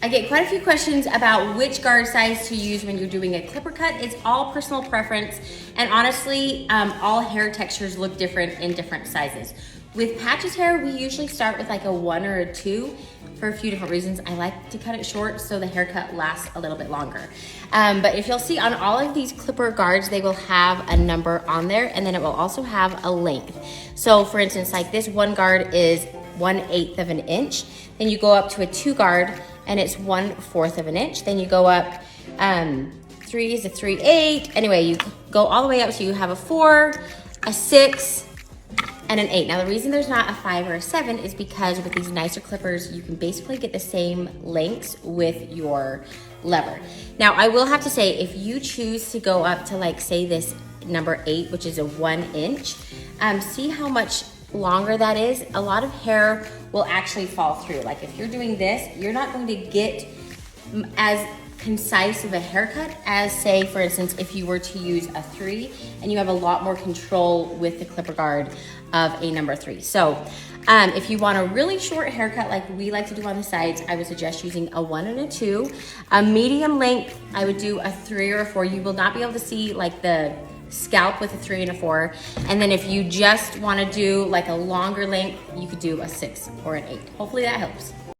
I get quite a few questions about which guard size to use when you're doing a clipper cut. It's all personal preference, and honestly, all hair textures look different in different sizes. With Patch's hair, we usually start with like a 1 or a 2 for a few different reasons. I like to cut it short so the haircut lasts a little bit longer. But if you'll see on all of these clipper guards, they will have a number on there, and then it will also have a length. So for instance, like this one guard is 1/8 of an inch. Then you go up to a 2 guard and it's 1/4 of an inch. Then you go up 3 is a 3/8. Anyway, you go all the way up to you have a 4, a 6, and an 8. Now the reason there's not a 5 or a 7 is because with these nicer clippers, you can basically get the same lengths with your lever. Now I will have to say, if you choose to go up to like say this number 8, which is a 1 inch, see how much longer that is. A lot of hair will actually fall through. Like if you're doing this, you're not going to get as concise of a haircut as, say, for instance, if you were to use a 3, and you have a lot more control with the clipper guard of a number 3. So if you want a really short haircut like we like to do on the sides, I would suggest using a 1 and a 2. A medium length, I would do a 3 or a 4. You will not be able to see like the scalp with a 3 and a 4. And then if you just want to do like a longer length, you could do a 6 or an 8. Hopefully that helps.